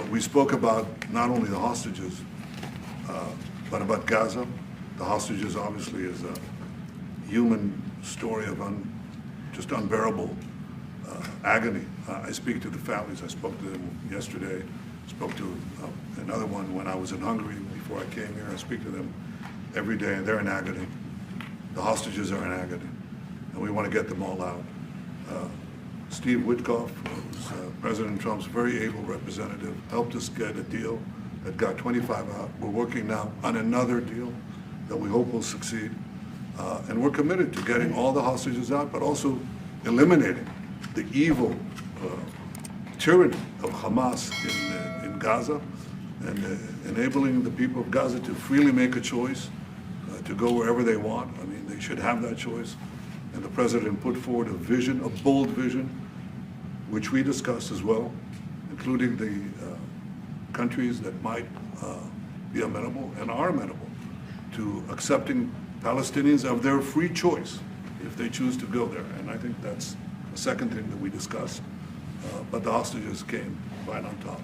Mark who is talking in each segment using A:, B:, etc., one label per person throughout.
A: We spoke about not only the hostages, but about Gaza. The hostages obviously is a human story of just unbearable agony. I speak to the families. I spoke to them yesterday. Spoke to another one when I was in Hungary before I came here. I speak to them every day, and they're in agony. The hostages are in agony, and we want to get them all out. Steve Witkoff, who's President Trump's very able representative, helped us get a deal that got 25 out. We're working now on another deal that we hope will succeed. And we're committed to getting all the hostages out, but also eliminating the evil tyranny of Hamas in Gaza, and enabling the people of Gaza to freely make a choice to go wherever they want. I mean, they should have that choice. And the president put forward a vision, a bold vision, which we discussed as well, including the countries that might be amenable and are amenable to accepting Palestinians of their free choice if they choose to go there. And I think that's the second thing that we discussed. But the hostages came right on top.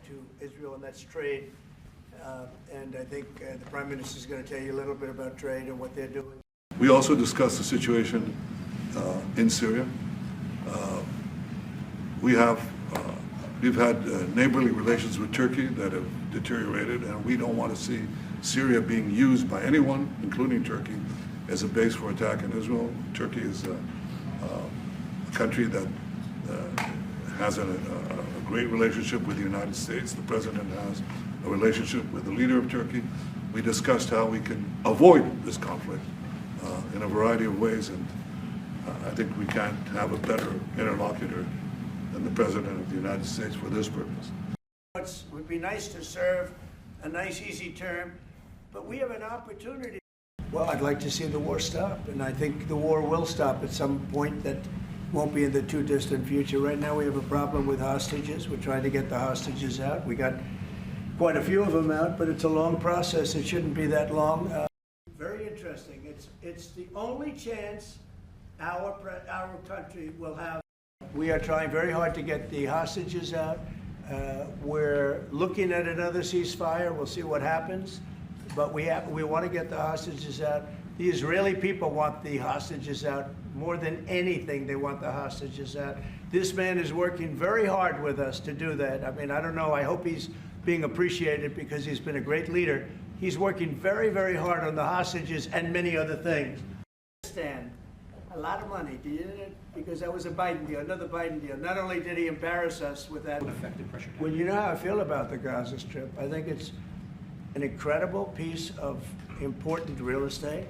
B: To Israel, and that's trade. And I think the Prime Minister is going to tell you a little bit about trade and what they're doing.
A: We also discussed the situation in Syria. We've had neighborly relations with Turkey that have deteriorated, and we don't want to see Syria being used by anyone, including Turkey, as a base for attack in Israel. Turkey is a country that has a great relationship with the United States. The president has a relationship with the leader of Turkey. We discussed how we can avoid this conflict in a variety of ways, and I think we can't have a better interlocutor than the President of the United States for this purpose.
B: It would be nice to serve a nice, easy term, but we have an opportunity. Well, I'd like to see the war stop, and I think the war will stop at some point that won't be in the too distant future. Right now we have a problem with hostages. We're trying to get the hostages out. We got quite a few of them out, but it's a long process. It shouldn't be that long. Very interesting. It's the only chance our country will have. We are trying very hard to get the hostages out. We're looking at another ceasefire. We'll see what happens, but we want to get the hostages out. The Israeli people want the hostages out more than anything. They want the hostages out. This man is working very hard with us to do that. I mean, I don't know. I hope he's being appreciated because he's been a great leader. He's working very, very hard on the hostages and many other things. Stand a lot of money, because that was a Biden deal, another Biden deal. Not only did he embarrass us with that. Well, you know how I feel about the Gaza Strip. I think it's an incredible piece of important real estate,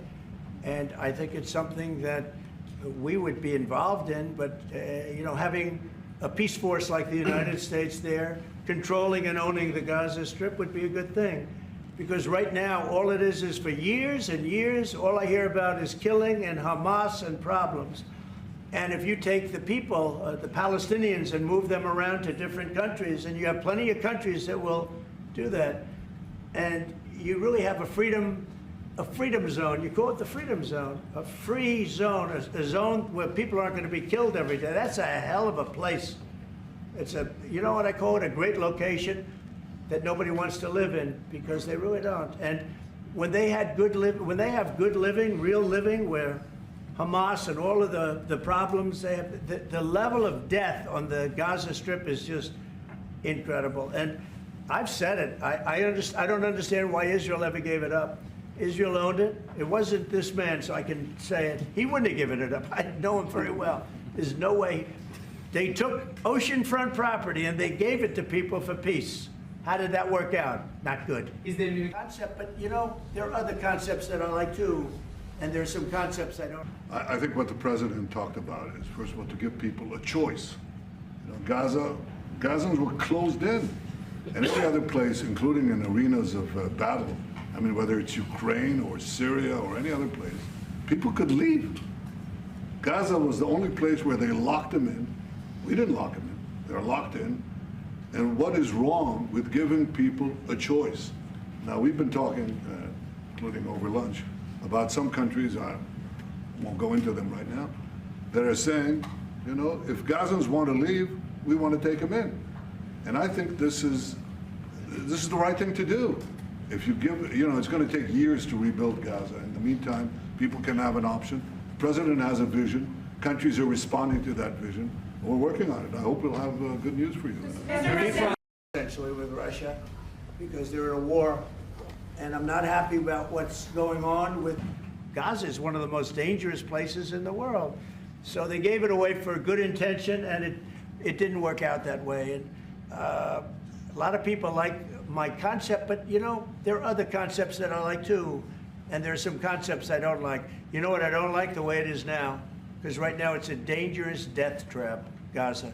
B: and I think it's something that we would be involved in, but you know, having a peace force like the United States there, controlling and owning the Gaza Strip would be a good thing. Because right now, all it is for years and years, all I hear about is killing and Hamas and problems. And if you take the people, the Palestinians, and move them around to different countries, and you have plenty of countries that will do that, and you really have a freedom zone. You call it the freedom zone, a free zone, a zone where people aren't going to be killed every day. That's a hell of a place. It's you know what I call it, a great location that nobody wants to live in, because they really don't. And when they have good living, real living, where Hamas and all of the problems they have, the level of death on the Gaza Strip is just incredible. And I've said it. I don't understand why Israel ever gave it up. Israel owned it. It wasn't this man, so I can say it. He wouldn't have given it up. I know him very well. There's no way. They took oceanfront property and they gave it to people for peace. How did that work out? Not good. Is there a new concept? But you know, there are other concepts that I like too, and there are some concepts I don't.
A: I think what the president talked about is, first of all, to give people a choice. You know, Gazans were closed in, and every other place, including in arenas of battle. I mean, whether it's Ukraine or Syria or any other place, people could leave. Gaza was the only place where they locked them in. We didn't lock them in. They're locked in. And what is wrong with giving people a choice? Now, we've been talking, including over lunch, about some countries, I won't go into them right now, that are saying, you know, if Gazans want to leave, we want to take them in. And I think this is the right thing to do. If you give, you know, it's going to take years to rebuild Gaza. In the meantime, people can have an option. The president has a vision. Countries are responding to that vision. We're working on it. I hope we'll have good news for you.
B: Essentially with Russia, because they're in a war, and I'm not happy about what's going on with Gaza. Is one of the most dangerous places in the world. So they gave it away for good intention, and it didn't work out that way. And a lot of people like my concept, but you know, there are other concepts that I like too, and there are some concepts I don't like. You know what I don't like? The way it is now, because right now it's a dangerous death trap, Gaza.